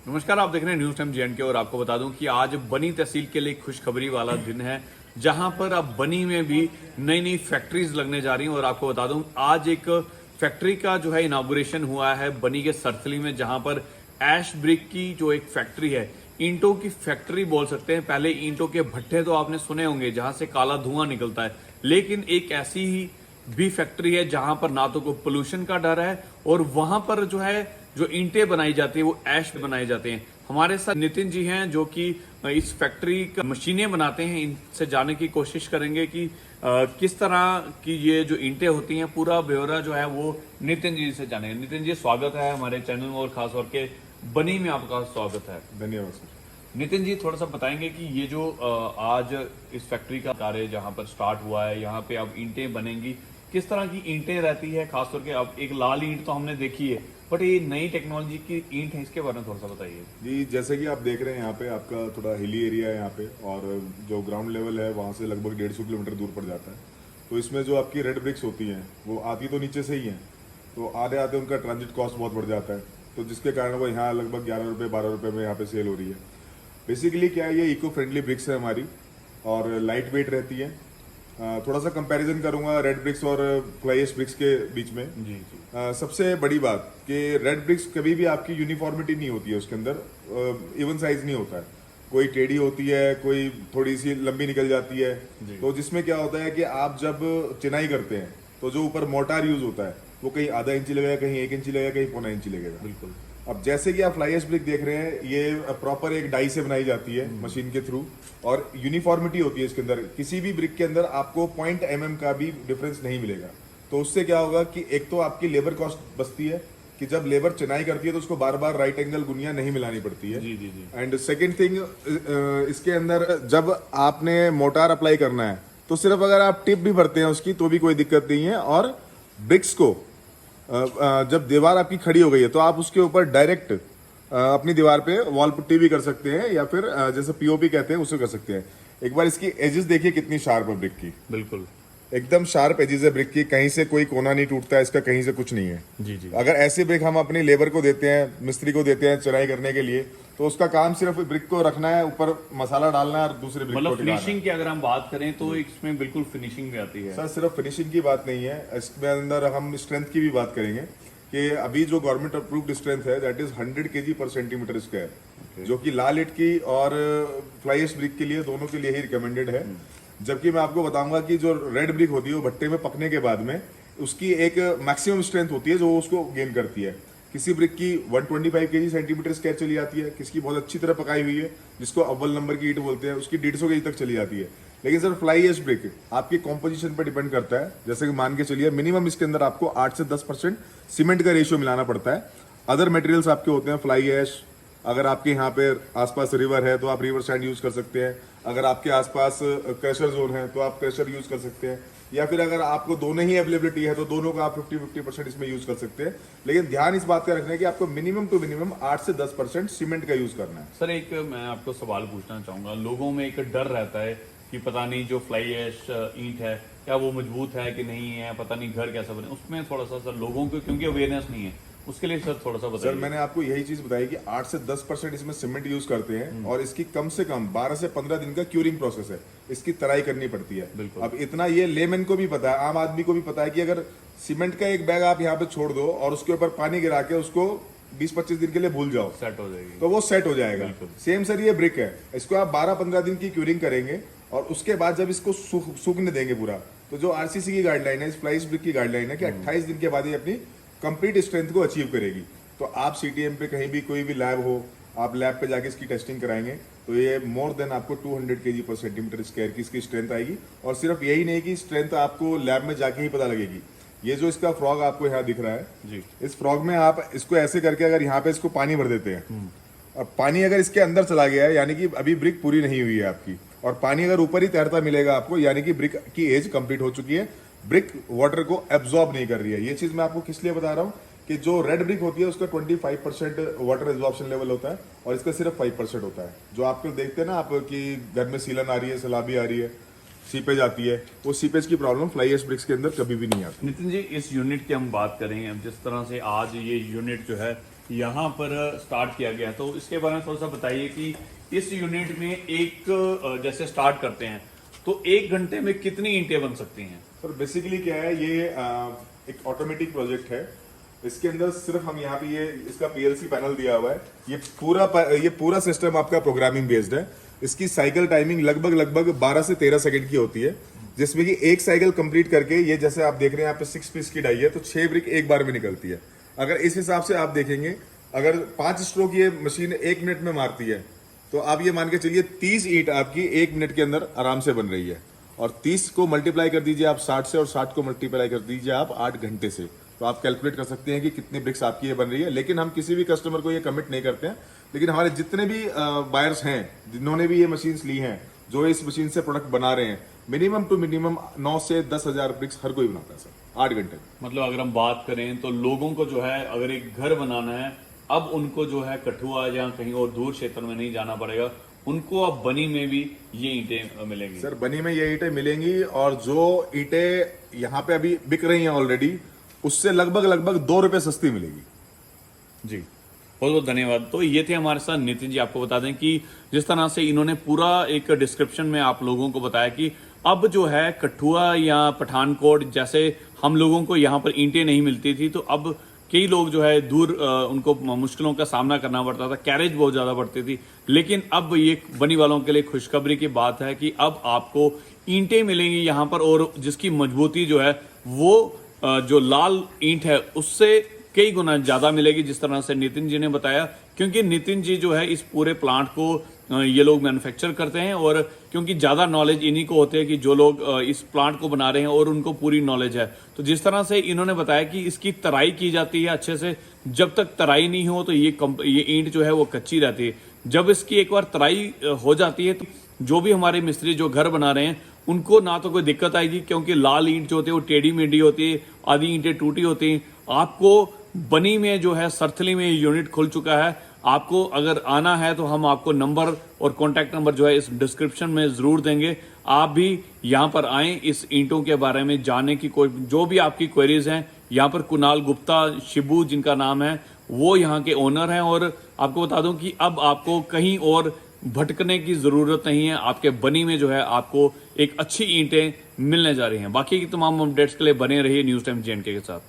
नमस्कार, आप देख रहे हैं न्यूज टाइम JNK और आपको बता दूं कि आज बनी तहसील के लिए खुशखबरी वाला दिन है, जहां पर अब बनी में भी नई नई फैक्ट्रीज लगने जा रही हैं। और आपको बता दूं आज एक फैक्ट्री का जो है इनागुरेशन हुआ है बनी के सरथली में, जहां पर एश ब्रिक की जो एक फैक्ट्री है, ईंटों की फैक्ट्री बोल सकते हैं। पहले ईंटों के भट्ठे तो आपने सुने होंगे जहां से काला धुआं निकलता है, लेकिन एक ऐसी ही भी फैक्ट्री है जहां पर ना तो कोई पोल्यूशन का डर है और वहां पर जो है जो ईंटें बनाई जाती है वो ऐश बनाए जाते हैं। हमारे साथ नितिन जी हैं जो कि इस फैक्ट्री का मशीनें बनाते हैं। इनसे जानने की कोशिश करेंगे कि किस तरह की ये जो ईंटें होती हैं, पूरा ब्यौरा जो है वो नितिन जी से जानेंगे। नितिन जी, स्वागत है हमारे चैनल में और खास तौर के बनी में आपका स्वागत है। धन्यवाद सर। नितिन जी, थोड़ा सा बताएंगे कि ये जो आज इस फैक्ट्री का कार्य जहाँ पर स्टार्ट हुआ है, यहाँ पे अब ईंटें बनेंगी, किस तरह की ईंटें रहती है? खासतौर के अब एक लाल ईंट तो हमने देखी है, बट ये नई टेक्नोलॉजी की ईंट है, इसके बारे में थोड़ा सा बताइए। जी, जैसे कि आप देख रहे हैं यहाँ पे आपका थोड़ा हिली एरिया है यहाँ पे, और जो ग्राउंड लेवल है वहाँ से लगभग 150 किलोमीटर दूर पड़ जाता है। तो इसमें जो आपकी रेड ब्रिक्स होती हैं वो आती तो नीचे से ही हैं, तो आधे आधे उनका ट्रांजिट कॉस्ट बहुत बढ़ जाता है, तो जिसके कारण वो यहाँ लगभग 11 रुपये 12 रुपये में यहाँ पे सेल हो रही है। बेसिकली क्या है, ये इको फ्रेंडली ब्रिक्स है हमारी और लाइट वेट रहती है। थोड़ा सा कंपैरिजन करूंगा रेड ब्रिक्स और फ्लाई ऐश ब्रिक्स के बीच में। जी जी। सबसे बड़ी बात कि रेड ब्रिक्स कभी भी आपकी यूनिफॉर्मिटी नहीं होती है, उसके अंदर इवन साइज नहीं होता है, कोई टेढ़ी होती है, कोई थोड़ी सी लंबी निकल जाती है। तो जिसमें क्या होता है कि आप जब चिनाई करते हैं तो जो ऊपर मोटार यूज होता है वो कहीं आधा इंची लगेगा, कहीं 1 इंची लगेगा, कहीं पौना इंची लगेगा। बिल्कुल। अब जैसे कि आप फ्लाई ऐश ब्रिक देख रहे हैं, ये प्रॉपर एक डाई से बनाई जाती है मशीन के थ्रू, और यूनिफॉर्मिटी होती है इसके अंदर। किसी भी ब्रिक के अंदर आपको 0.1 का भी डिफरेंस नहीं मिलेगा। तो उससे क्या होगा कि एक तो आपकी लेबर कॉस्ट बचती है कि जब लेबर चिनाई करती है तो उसको बार बार राइट एंगल गुनिया नहीं मिलानी पड़ती है। जी जी जी। एंड सेकेंड थिंग, इसके अंदर जब आपने मोटार अप्लाई करना है तो सिर्फ अगर आप टिप भी भरते हैं उसकी तो भी कोई दिक्कत नहीं है। और ब्रिक्स को जब दीवार आपकी खड़ी हो गई है तो आप उसके ऊपर डायरेक्ट अपनी दीवार पे वॉल पुट्टी भी कर सकते हैं, या फिर जैसे पीओपी कहते हैं उसे कर सकते हैं। एक बार इसकी एजेस देखिए कितनी शार्प है ब्रिक की, बिल्कुल एकदम शार्प एजेस है ब्रिक की, कहीं से कोई कोना नहीं टूटता है इसका, कहीं से कुछ नहीं है। जी जी। अगर ऐसी ब्रिक हम अपनी लेबर को देते हैं, मिस्त्री को देते हैं चिनाई करने के लिए, तो उसका काम सिर्फ ब्रिक को रखना है, ऊपर मसाला डालना है और दूसरे ब्रिक को मतलब टिकाना है। फिनिशिंग की अगर हम बात करें तो इसमें बिल्कुल फिनिशिंग भी आती है। सर सिर्फ फिनिशिंग की बात नहीं है, इसमें अंदर हम स्ट्रेंथ की भी बात करेंगे कि अभी जो गवर्नमेंट अप्रूव्ड स्ट्रेंथ है दैट इज 100 kg पर सेंटीमीटर स्क्वायर, जो कि लाल ईंट की और फ्लाई ऐश ब्रिक के लिए दोनों के लिए ही रिकमेंडेड है। जबकि मैं आपको बताऊंगा कि जो रेड ब्रिक होती है वो भट्टे में पकने के बाद में उसकी एक मैक्सिमम स्ट्रेंथ होती है जो उसको गेन करती है। किसी ब्रिक की 125 kg सेंटीमीटर स्क्वायर चली जाती है, किसकी बहुत अच्छी तरह पकाई हुई है जिसको अव्वल नंबर की ईंट बोलते हैं उसकी 150 kg तक चली जाती है। लेकिन सर फ्लाई ऐश ब्रिक आपकी कॉम्पोजिशन पर डिपेंड करता है। जैसे कि मान के चलिए मिनिमम इसके अंदर आपको 8 से 10% सीमेंट का रेशियो मिलाना पड़ता है। अदर मटेरियल्स आपके होते हैं फ्लाई ऐश, अगर आपके यहाँ पे आसपास रिवर है तो आप रिवर सैंड यूज कर सकते हैं, अगर आपके आसपास क्रशर जोन है तो आप क्रशर यूज कर सकते हैं, या फिर अगर आपको दोनों ही अवेलेबिलिटी है तो दोनों का आप 50-50% इसमें यूज कर सकते हैं। लेकिन ध्यान इस बात का रखना है कि आपको मिनिमम टू मिनिमम 8 से 10% सीमेंट का यूज करना है। सर, एक मैं आपको सवाल पूछना चाहूंगा। लोगों में एक डर रहता है कि पता नहीं जो फ्लाई ऐश ईंट है क्या वो मजबूत है कि नहीं है, पता नहीं घर कैसा बने। उसमें थोड़ा सा सर लोगों को क्योंकि अवेयरनेस नहीं है, उसके लिए सर थोड़ा सा सर बताइए। मैंने आपको यही चीज बताई कि 8 से 10% इसमें सीमेंट यूज करते हैं, और इसकी कम से कम 12 से 15 दिन का क्यूरिंग प्रोसेस है, इसकी तराई करनी पड़ती है। बिल्कुल। अब इतना ये लेमैन को भी पता है, आम आदमी को भी पता है कि अगर सीमेंट का एक बैग आप यहाँ पे छोड़ दो और उसके ऊपर पानी गिरा के उसको 20-25 दिन के लिए भूल जाओ सेट हो जाएगी तो वो सेट हो जाएगा। बिल्कुल। सेम सर ये ब्रिक है, इसको आप 12-15 दिन की क्यूरिंग करेंगे और उसके बाद जब इसको सूखने देंगे पूरा, तो जो आरसीसी की गाइडलाइन है, इस फ्लाई ऐश ब्रिक की गाइडलाइन है कि 28 दिन के बाद ये अपनी कंप्लीट स्ट्रेंथ को अचीव करेगी। तो आप सीटीएम पे कहीं भी कोई भी लैब हो, आप लैब पे जाके इसकी टेस्टिंग कराएंगे तो ये मोर देन आपको 200 kg पर सेंटीमीटर स्क्वायर की इसकी स्ट्रेंथ आएगी। और सिर्फ यही नहीं कि स्ट्रेंथ आपको लैब में जाके ही पता लगेगी। ये जो इसका फ्रॉग आपको यहाँ दिख रहा है जी, इस फ्रॉग में आप इसको ऐसे करके अगर यहाँ पे इसको पानी भर देते हैं, अब पानी अगर इसके अंदर चला गया है यानी कि अभी ब्रिक पूरी नहीं हुई है आपकी, और पानी अगर ऊपर ही तैरता मिलेगा आपको यानी कि ब्रिक की एज कंप्लीट हो चुकी है, ब्रिक वाटर को एब्जॉर्ब नहीं कर रही है। ये चीज मैं आपको किस लिए बता रहा हूँ कि जो रेड ब्रिक होती है उसका 25% वाटर एब्जॉर्प्शन लेवल होता है और इसका सिर्फ 5% होता है। जो आपको देखते हैं ना आप कि घर में सीलन आ रही है, सलाबी आ रही है, सीपेज आती है, वो सीपेज की प्रॉब्लम फ्लाई ऐश ब्रिक्स के अंदर कभी भी नहीं आती। नितिन जी, इस यूनिट की हम बात करें, अब जिस तरह से आज ये यूनिट जो है यहाँ पर स्टार्ट किया गया, तो इसके बारे में थोड़ा सा बताइए कि इस यूनिट में एक जैसे स्टार्ट करते हैं तो 1 घंटे में कितनी ईंटें बन सकती हैं? सर बेसिकली क्या है, ये एक ऑटोमेटिक प्रोजेक्ट है। इसके अंदर सिर्फ हम यहाँ पे ये इसका पीएलसी पैनल दिया हुआ है। ये पूरा सिस्टम आपका प्रोग्रामिंग बेस्ड है। इसकी साइकिल टाइमिंग लगभग 12 से 13 सेकंड की होती है, जिसमें कि एक साइकिल कंप्लीट करके ये जैसे आप देख रहे हैं यहाँ पे 6 पीस की डाई है, तो 6 ब्रिक एक बार में निकलती है। अगर इस हिसाब से आप देखेंगे, अगर 5 स्ट्रोक ये मशीन 1 मिनट में मारती है, तो आप ये मान के चलिए 30 ईंट आपकी 1 मिनट के अंदर आराम से बन रही है। और 30 को मल्टीप्लाई कर दीजिए आप 60 से, और 60 को मल्टीप्लाई कर दीजिए आप 8 घंटे से, तो आप कैलकुलेट कर सकते हैं कि कितनी ब्रिक्स आपकी ये बन रही है। लेकिन हम किसी भी कस्टमर को ये कमिट नहीं करते हैं, लेकिन हमारे जितने भी बायर्स हैं जिन्होंने भी ये मशीन्स ली हैं, जो इस मशीन से प्रोडक्ट बना रहे हैं, मिनिमम टू मिनिमम 9 से 10,000 ब्रिक्स हर कोई बनाता है सर 8 घंटे में। मतलब अगर हम बात करें तो लोगों को जो है अगर एक घर बनाना है, अब उनको जो है कठुआ या कहीं और दूर क्षेत्र में नहीं जाना पड़ेगा, उनको अब बनी में भी ये ईंटें मिलेंगी। सर बनी में ये ईंटें मिलेंगी, और जो ईंटें यहाँ पे अभी बिक रही हैं ऑलरेडी, उससे लगभग 2 रुपए सस्ती मिलेगी। जी, बहुत बहुत धन्यवाद। तो ये थे हमारे साथ नितिन जी। आपको बता दें कि जिस तरह से इन्होंने पूरा एक डिस्क्रिप्शन में आप लोगों को बताया कि अब जो है कठुआ या पठानकोट जैसे हम लोगों को यहाँ पर ईंटें नहीं मिलती थी, तो अब कई लोग जो है दूर उनको मुश्किलों का सामना करना पड़ता था, कैरेज बहुत ज़्यादा पड़ती थी। लेकिन अब ये बनी वालों के लिए खुशखबरी की बात है कि अब आपको ईंटें मिलेंगी यहाँ पर, और जिसकी मजबूती जो है वो जो लाल ईंट है उससे कई गुना ज़्यादा मिलेगी, जिस तरह से नितिन जी ने बताया। क्योंकि नितिन जी जो है इस पूरे प्लांट को ये लोग मैन्युफैक्चर करते हैं, और क्योंकि ज़्यादा नॉलेज इन्हीं को होते हैं कि जो लोग इस प्लांट को बना रहे हैं और उनको पूरी नॉलेज है। तो जिस तरह से इन्होंने बताया कि इसकी तराई की जाती है अच्छे से, जब तक तराई नहीं हो तो ये ईंट जो है वो कच्ची रहती है। जब इसकी एक बार तराई हो जाती है तो जो भी हमारे मिस्त्री जो घर बना रहे हैं उनको ना तो कोई दिक्कत आएगी, क्योंकि लाल ईंट जो होती है वो टेढ़ी मेढ़ी होती है, आधी ईंटें टूटी होती हैं। आपको बनी में जो है सरथली में यूनिट खुल चुका है। आपको अगर आना है तो हम आपको नंबर और कॉन्टैक्ट नंबर जो है इस डिस्क्रिप्शन में ज़रूर देंगे। आप भी यहाँ पर आएँ, इस ईंटों के बारे में जानने की कोई जो भी आपकी क्वेरीज हैं। यहाँ पर कुणाल गुप्ता शिबू जिनका नाम है वो यहाँ के ओनर हैं, और आपको बता दूं कि अब आपको कहीं और भटकने की ज़रूरत नहीं है। आपके बनी में जो है आपको एक अच्छी ईंटें मिलने जा रही हैं। बाकी की तमाम अपडेट्स के लिए बने रहिए न्यूज़ टाइम JNK के साथ।